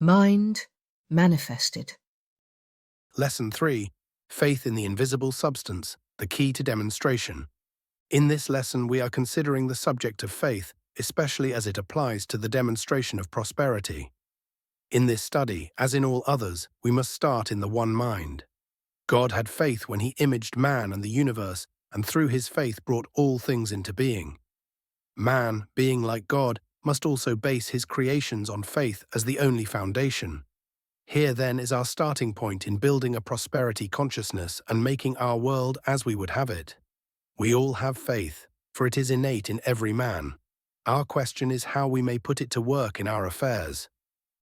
Mind manifested. Lesson 3. Faith in the invisible substance, the key to demonstration. In this lesson, we are considering the subject of faith, especially as it applies to the demonstration of prosperity. In this study, as in all others, we must start in the one mind. God had faith when he imaged man and the universe, and through his faith brought all things into being. Man, being like God, must also base his creations on faith as the only foundation. Here then is our starting point in building a prosperity consciousness and making our world as we would have it. We all have faith, for it is innate in every man. Our question is how we may put it to work in our affairs.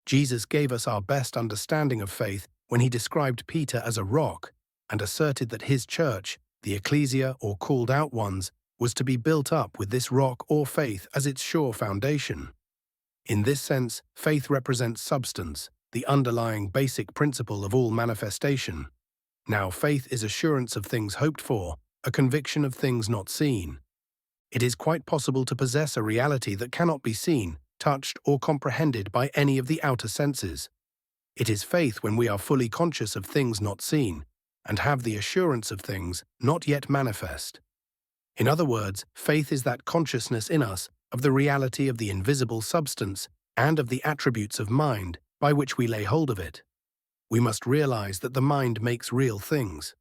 Jesus gave us our best understanding of faith when he described Peter as a rock and asserted that his church, the ecclesia or called out ones, was to be built up with this rock or faith as its sure foundation. In this sense, faith represents substance, the underlying basic principle of all manifestation. Now, faith is assurance of things hoped for, a conviction of things not seen. It is quite possible to possess a reality that cannot be seen, touched, or comprehended by any of the outer senses. It is faith when we are fully conscious of things not seen, and have the assurance of things not yet manifest. In other words, faith is that consciousness in us of the reality of the invisible substance and of the attributes of mind by which we lay hold of it. We must realize that the mind makes real things.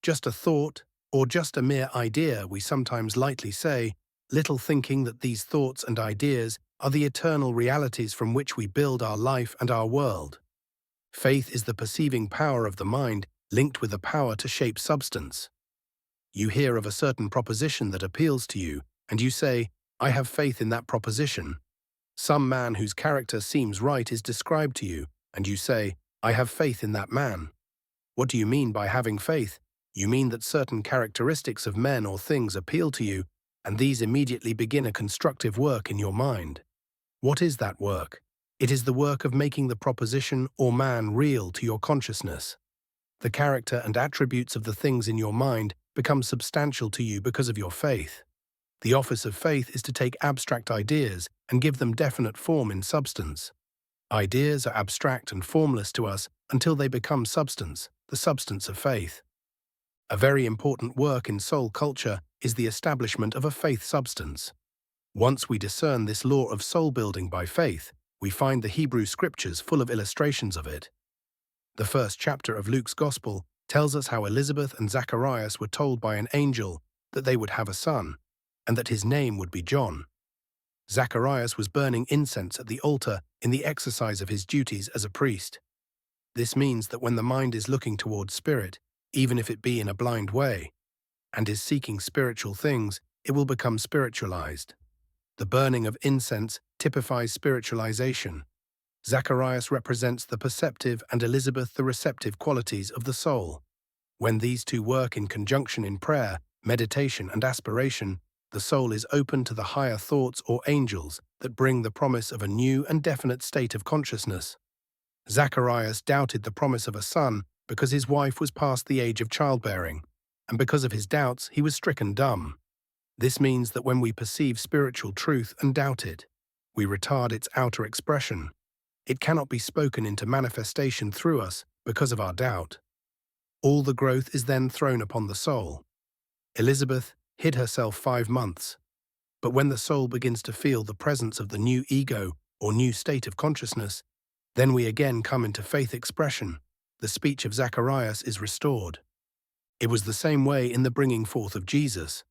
Just a thought, or just a mere idea, we sometimes lightly say, little thinking that these thoughts and ideas are the eternal realities from which we build our life and our world. Faith is the perceiving power of the mind linked with the power to shape substance. You hear of a certain proposition that appeals to you, and you say, I have faith in that proposition. Some man whose character seems right is described to you, and you say, I have faith in that man. What do you mean by having faith? You mean that certain characteristics of men or things appeal to you, and these immediately begin a constructive work in your mind. What is that work? It is the work of making the proposition or man real to your consciousness. The character and attributes of the things in your mind become substantial to you because of your faith. The office of faith is to take abstract ideas and give them definite form in substance. Ideas are abstract and formless to us until they become substance, the substance of faith. A very important work in soul culture is the establishment of a faith substance. Once we discern this law of soul building by faith, we find the Hebrew scriptures full of illustrations of it. The first chapter of Luke's Gospel tells us how Elizabeth and Zacharias were told by an angel that they would have a son, and that his name would be John. Zacharias was burning incense at the altar in the exercise of his duties as a priest. This means that when the mind is looking towards spirit, even if it be in a blind way, and is seeking spiritual things, it will become spiritualized. The burning of incense typifies spiritualization. Zacharias represents the perceptive and Elizabeth the receptive qualities of the soul. When these two work in conjunction in prayer, meditation, and aspiration, the soul is open to the higher thoughts or angels that bring the promise of a new and definite state of consciousness. Zacharias doubted the promise of a son because his wife was past the age of childbearing, and because of his doubts he was stricken dumb. This means that when we perceive spiritual truth and doubt it, we retard its outer expression. It cannot be spoken into manifestation through us because of our doubt. All the growth is then thrown upon the soul. Elizabeth hid herself 5 months, but when the soul begins to feel the presence of the new ego or new state of consciousness, then we again come into faith expression. The speech of Zacharias is restored. It was the same way in the bringing forth of Jesus.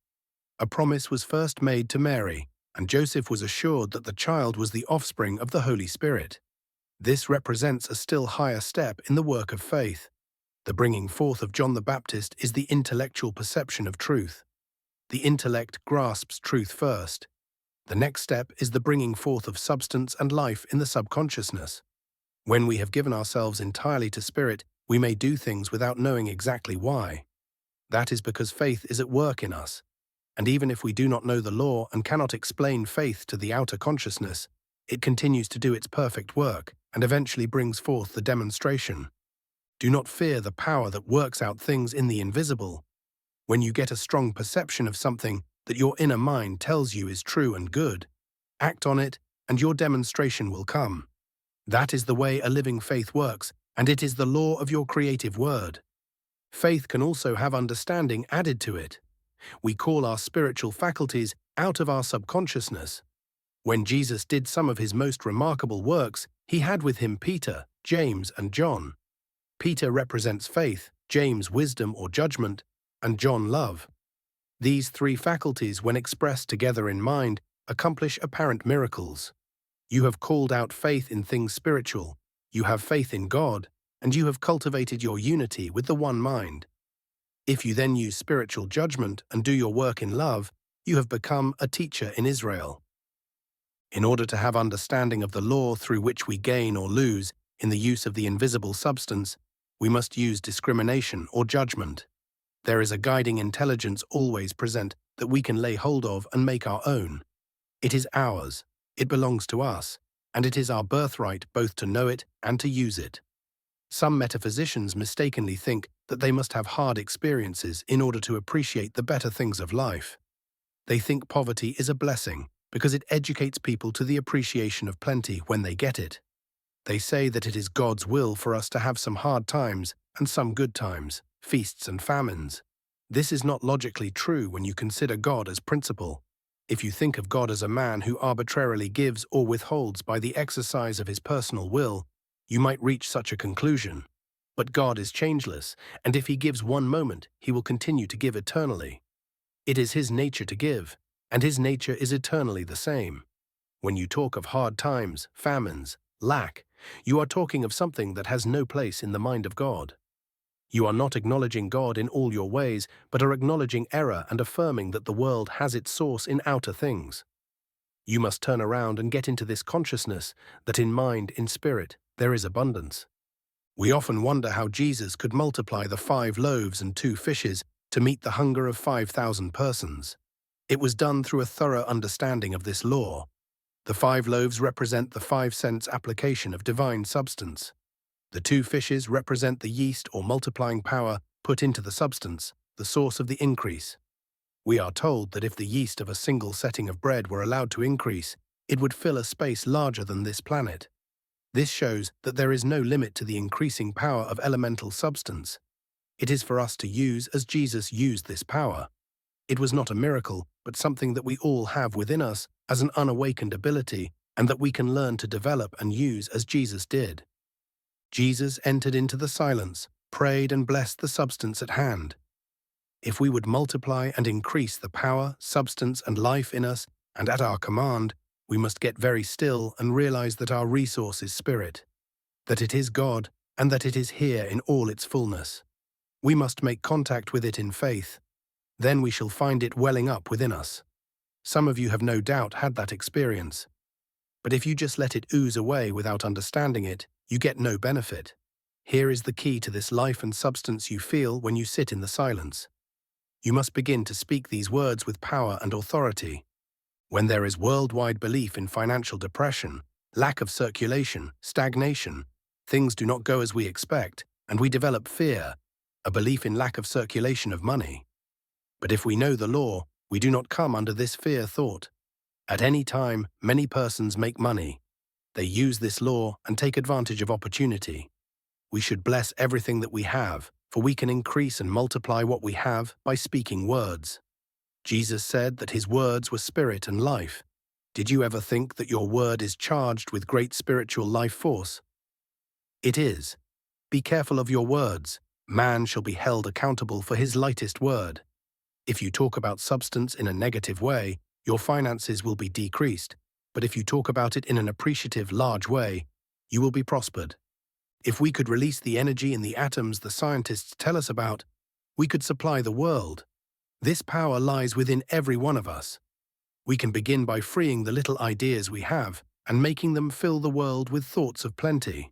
A promise was first made to Mary, and Joseph was assured that the child was the offspring of the Holy Spirit. This represents a still higher step in the work of faith. The bringing forth of John the Baptist is the intellectual perception of truth. The intellect grasps truth first. The next step is the bringing forth of substance and life in the subconsciousness. When we have given ourselves entirely to spirit, we may do things without knowing exactly why. That is because faith is at work in us. And even if we do not know the law and cannot explain faith to the outer consciousness, it continues to do its perfect work and eventually brings forth the demonstration. Do not fear the power that works out things in the invisible. When you get a strong perception of something that your inner mind tells you is true and good, act on it and your demonstration will come. That is the way a living faith works, and it is the law of your creative word. Faith can also have understanding added to it. We call our spiritual faculties out of our subconsciousness. When Jesus did some of his most remarkable works, he had with him Peter, James, and John. Peter represents faith, James wisdom or judgment, and John love. These three faculties, when expressed together in mind, accomplish apparent miracles. You have called out faith in things spiritual, you have faith in God, and you have cultivated your unity with the one mind. If you then use spiritual judgment and do your work in love, you have become a teacher in Israel. In order to have understanding of the law through which we gain or lose in the use of the invisible substance, we must use discrimination or judgment. There is a guiding intelligence always present that we can lay hold of and make our own. It is ours, it belongs to us, and it is our birthright both to know it and to use it. Some metaphysicians mistakenly think that they must have hard experiences in order to appreciate the better things of life. They think poverty is a blessing because it educates people to the appreciation of plenty when they get it. They say that it is God's will for us to have some hard times and some good times, feasts and famines. This is not logically true when you consider God as principle. If you think of God as a man who arbitrarily gives or withholds by the exercise of his personal will, you might reach such a conclusion. But God is changeless, and if he gives one moment, he will continue to give eternally. It is his nature to give, and his nature is eternally the same. When you talk of hard times, famines, lack, you are talking of something that has no place in the mind of God. You are not acknowledging God in all your ways, but are acknowledging error and affirming that the world has its source in outer things. You must turn around and get into this consciousness that in mind, in spirit, there is abundance. We often wonder how Jesus could multiply the 5 loaves and 2 fishes to meet the hunger of 5,000 persons. It was done through a thorough understanding of this law. The 5 loaves represent the 5 cents application of divine substance. The 2 fishes represent the yeast or multiplying power put into the substance, the source of the increase. We are told that if the yeast of a single setting of bread were allowed to increase, it would fill a space larger than this planet. This shows that there is no limit to the increasing power of elemental substance. It is for us to use as Jesus used this power. It was not a miracle, but something that we all have within us as an unawakened ability and that we can learn to develop and use as Jesus did. Jesus entered into the silence, prayed and blessed the substance at hand. If we would multiply and increase the power, substance and life in us, and at our command, we must get very still and realize that our resource is spirit, that it is God, and that it is here in all its fullness. We must make contact with it in faith. Then we shall find it welling up within us. Some of you have no doubt had that experience. But if you just let it ooze away without understanding it, you get no benefit. Here is the key to this life and substance you feel when you sit in the silence. You must begin to speak these words with power and authority. When there is worldwide belief in financial depression, lack of circulation, stagnation, things do not go as we expect, and we develop fear, a belief in lack of circulation of money. But if we know the law, we do not come under this fear thought. At any time, many persons make money. They use this law and take advantage of opportunity. We should bless everything that we have, for we can increase and multiply what we have by speaking words. Jesus said that his words were spirit and life. Did you ever think that your word is charged with great spiritual life force? It is. Be careful of your words. Man shall be held accountable for his lightest word. If you talk about substance in a negative way, your finances will be decreased, but if you talk about it in an appreciative, large way, you will be prospered. If we could release the energy in the atoms the scientists tell us about, we could supply the world. This power lies within every one of us. We can begin by freeing the little ideas we have and making them fill the world with thoughts of plenty.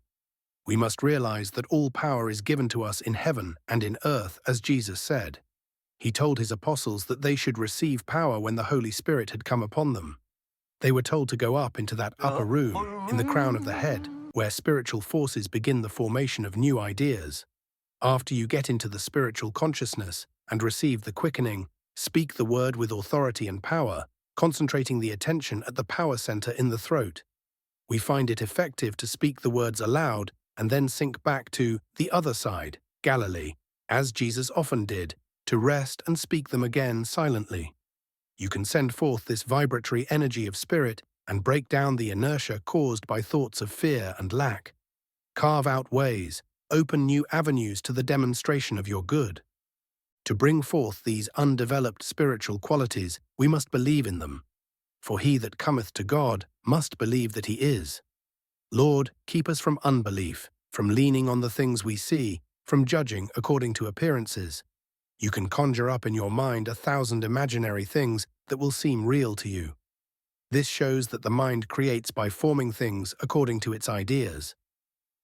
We must realize that all power is given to us in heaven and in earth, as Jesus said. He told his apostles that they should receive power when the Holy Spirit had come upon them. They were told to go up into that upper room, in the crown of the head, where spiritual forces begin the formation of new ideas. After you get into the spiritual consciousness and receive the quickening, speak the word with authority and power, concentrating the attention at the power center in the throat. We find it effective to speak the words aloud and then sink back to the other side, Galilee, as Jesus often did, to rest and speak them again silently. You can send forth this vibratory energy of spirit and break down the inertia caused by thoughts of fear and lack. Carve out ways, open new avenues to the demonstration of your good. To bring forth these undeveloped spiritual qualities, we must believe in them. For he that cometh to God must believe that he is. Lord, keep us from unbelief, from leaning on the things we see, from judging according to appearances. You can conjure up in your mind 1,000 imaginary things that will seem real to you. This shows that the mind creates by forming things according to its ideas.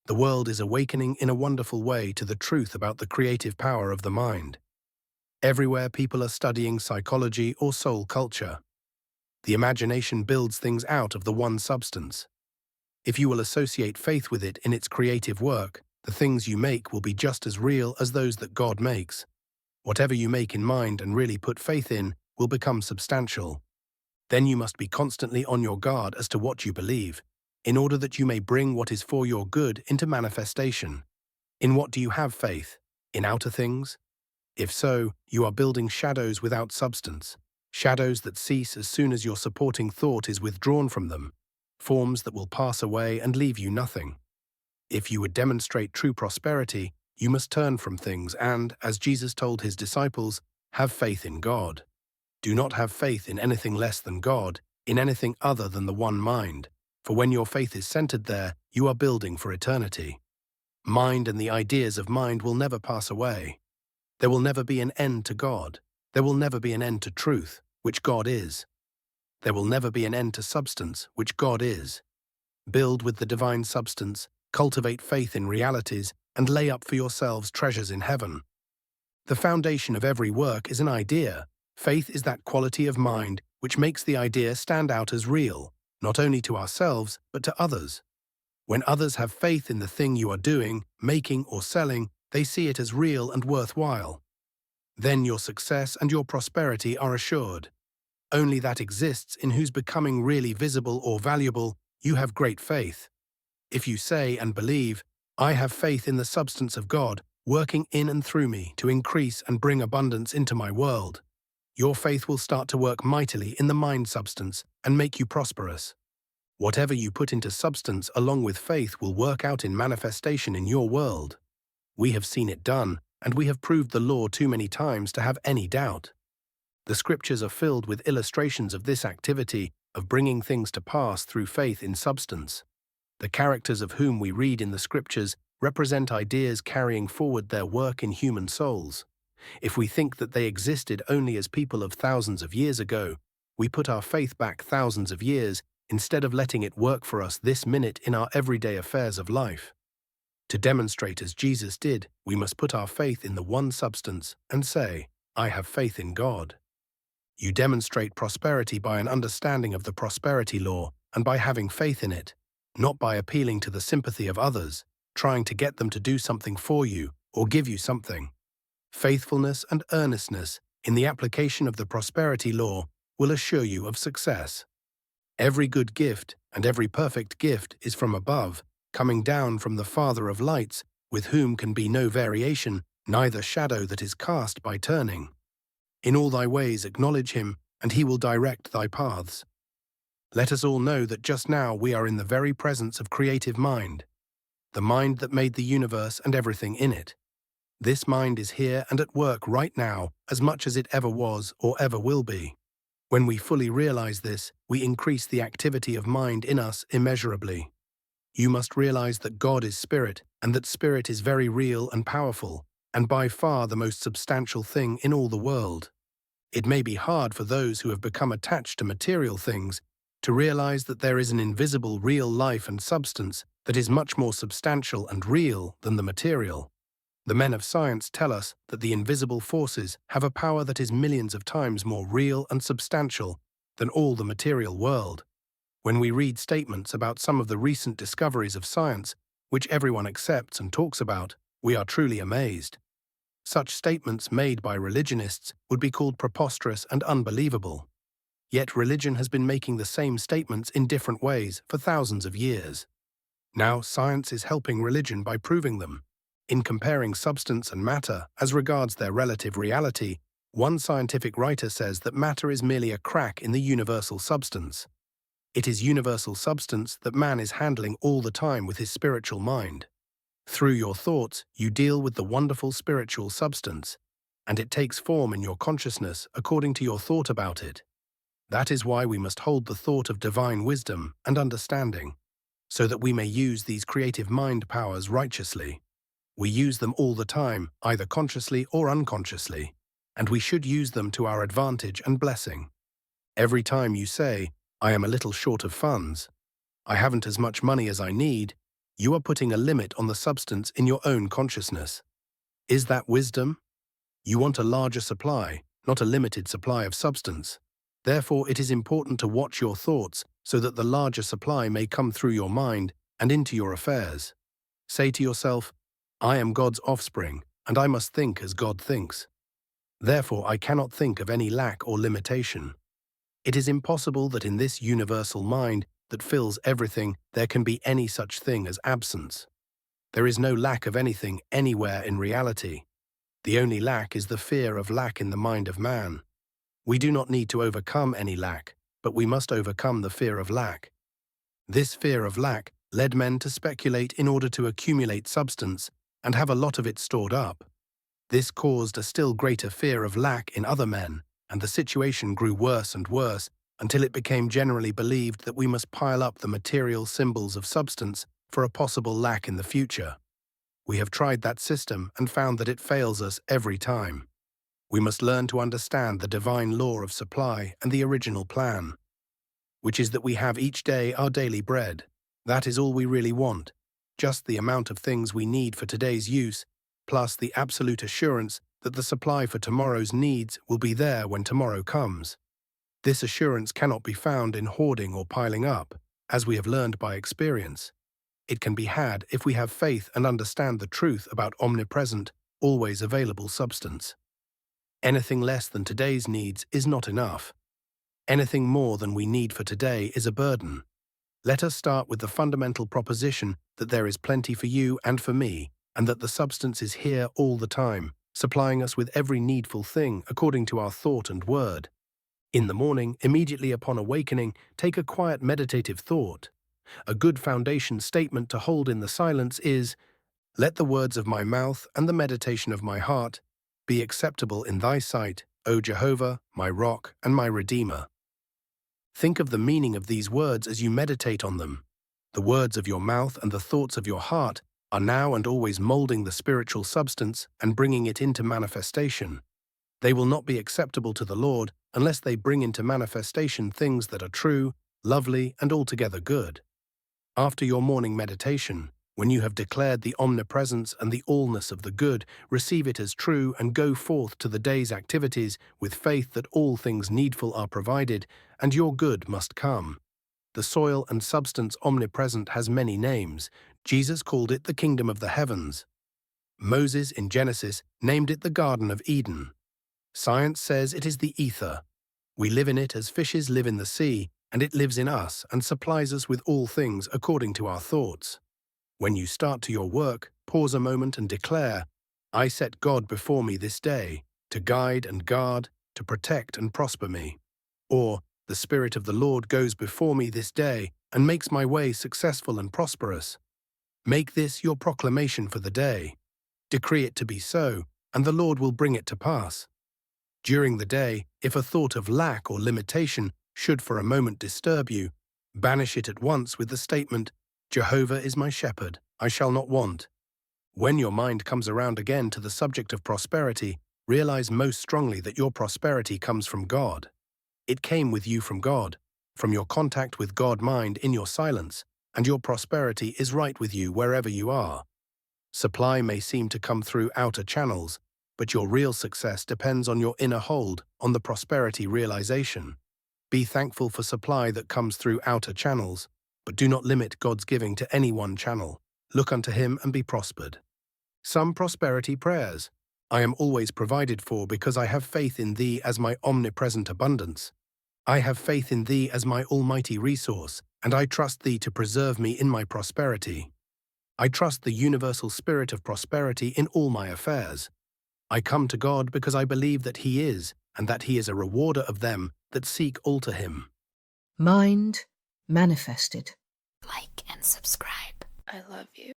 The world is awakening in a wonderful way to the truth about the creative power of the mind. Everywhere people are studying psychology or soul culture. The imagination builds things out of the one substance. If you will associate faith with it in its creative work, the things you make will be just as real as those that God makes. Whatever you make in mind and really put faith in will become substantial. Then you must be constantly on your guard as to what you believe, in order that you may bring what is for your good into manifestation. In what do you have faith? In outer things? If so, you are building shadows without substance, shadows that cease as soon as your supporting thought is withdrawn from them, forms that will pass away and leave you nothing. If you would demonstrate true prosperity, you must turn from things and, as Jesus told his disciples, have faith in God. Do not have faith in anything less than God, in anything other than the one mind, for when your faith is centered there, you are building for eternity. Mind and the ideas of mind will never pass away. There will never be an end to God. There will never be an end to truth, which God is. There will never be an end to substance, which God is. Build with the divine substance, cultivate faith in realities, and lay up for yourselves treasures in heaven. The foundation of every work is an idea. Faith is that quality of mind which makes the idea stand out as real, not only to ourselves, but to others. When others have faith in the thing you are doing, making, or selling, they see it as real and worthwhile. Then your success and your prosperity are assured. Only that exists in whose becoming really visible or valuable you have great faith. If you say and believe, I have faith in the substance of God, working in and through me to increase and bring abundance into my world, your faith will start to work mightily in the mind substance and make you prosperous. Whatever you put into substance along with faith will work out in manifestation in your world. We have seen it done, and we have proved the law too many times to have any doubt. The scriptures are filled with illustrations of this activity of bringing things to pass through faith in substance. The characters of whom we read in the scriptures represent ideas carrying forward their work in human souls. If we think that they existed only as people of thousands of years ago, we put our faith back thousands of years instead of letting it work for us this minute in our everyday affairs of life. To demonstrate as Jesus did, we must put our faith in the one substance and say, I have faith in God. You demonstrate prosperity by an understanding of the prosperity law and by having faith in it, not by appealing to the sympathy of others, trying to get them to do something for you or give you something. Faithfulness and earnestness in the application of the prosperity law will assure you of success. Every good gift and every perfect gift is from above, coming down from the Father of lights, with whom can be no variation, neither shadow that is cast by turning. In all thy ways acknowledge him, and he will direct thy paths. Let us all know that just now we are in the very presence of creative mind, the mind that made the universe and everything in it. This mind is here and at work right now as much as it ever was or ever will be. When we fully realize this, we increase the activity of mind in us immeasurably. You must realize that God is spirit and that spirit is very real and powerful, and by far the most substantial thing in all the world. It may be hard for those who have become attached to material things to realize that there is an invisible real life and substance that is much more substantial and real than the material. The men of science tell us that the invisible forces have a power that is millions of times more real and substantial than all the material world. When we read statements about some of the recent discoveries of science, which everyone accepts and talks about, we are truly amazed. Such statements made by religionists would be called preposterous and unbelievable. Yet religion has been making the same statements in different ways for thousands of years. Now science is helping religion by proving them. In comparing substance and matter as regards their relative reality, one scientific writer says that matter is merely a crack in the universal substance. It is universal substance that man is handling all the time with his spiritual mind. Through your thoughts, you deal with the wonderful spiritual substance, and it takes form in your consciousness according to your thought about it. That is why we must hold the thought of divine wisdom and understanding, so that we may use these creative mind powers righteously. We use them all the time, either consciously or unconsciously, and we should use them to our advantage and blessing. Every time you say, "I am a little short of funds," "I haven't as much money as I need," you are putting a limit on the substance in your own consciousness. Is that wisdom? You want a larger supply, not a limited supply of substance. Therefore, it is important to watch your thoughts so that the larger supply may come through your mind and into your affairs. Say to yourself, "I am God's offspring, and I must think as God thinks. Therefore, I cannot think of any lack or limitation." It is impossible that in this universal mind that fills everything there can be any such thing as absence. There is no lack of anything anywhere in reality. The only lack is the fear of lack in the mind of man. We do not need to overcome any lack, but we must overcome the fear of lack. This fear of lack led men to speculate in order to accumulate substance and have a lot of it stored up. This caused a still greater fear of lack in other men, and the situation grew worse and worse until it became generally believed that we must pile up the material symbols of substance for a possible lack in the future. We have tried that system and found that it fails us every time. We must learn to understand the divine law of supply and the original plan, which is that we have each day our daily bread. That is all we really want, just the amount of things we need for today's use, plus the absolute assurance that the supply for tomorrow's needs will be there when tomorrow comes. This assurance cannot be found in hoarding or piling up, as we have learned by experience. It can be had if we have faith and understand the truth about omnipresent, always available substance. Anything less than today's needs is not enough. Anything more than we need for today is a burden. Let us start with the fundamental proposition that there is plenty for you and for me, and that the substance is here all the time, supplying us with every needful thing according to our thought and word. In the morning, immediately upon awakening, take a quiet meditative thought. A good foundation statement to hold in the silence is, "Let the words of my mouth and the meditation of my heart be acceptable in thy sight, O Jehovah, my rock and my redeemer." Think of the meaning of these words as you meditate on them. The words of your mouth and the thoughts of your heart are now and always molding the spiritual substance and bringing it into manifestation. They will not be acceptable to the Lord unless they bring into manifestation things that are true, lovely, and altogether good. After your morning meditation, when you have declared the omnipresence and the allness of the good, receive it as true and go forth to the day's activities with faith that all things needful are provided and your good must come. The soil and substance omnipresent has many names. Jesus called it the kingdom of the heavens. Moses in Genesis named it the Garden of Eden. Science says it is the ether. We live in it as fishes live in the sea, and it lives in us and supplies us with all things according to our thoughts. When you start to your work, pause a moment and declare, "I set God before me this day, to guide and guard, to protect and prosper me." Or, "The Spirit of the Lord goes before me this day and makes my way successful and prosperous." Make this your proclamation for the day. Decree it to be so, and the Lord will bring it to pass. During the day, if a thought of lack or limitation should for a moment disturb you, banish it at once with the statement, "Jehovah is my shepherd, I shall not want." When your mind comes around again to the subject of prosperity, realize most strongly that your prosperity comes from God. It came with you from God, from your contact with God mind in your silence, and your prosperity is right with you wherever you are. Supply may seem to come through outer channels, but your real success depends on your inner hold on the prosperity realization. Be thankful for supply that comes through outer channels, but do not limit God's giving to any one channel. Look unto him and be prospered. Some prosperity prayers. I am always provided for because I have faith in thee as my omnipresent abundance. I have faith in thee as my almighty resource, and I trust thee to preserve me in my prosperity. I trust the universal spirit of prosperity in all my affairs. I come to God because I believe that he is, and that he is a rewarder of them that seek all to him. Mind manifested. Like and subscribe. I love you.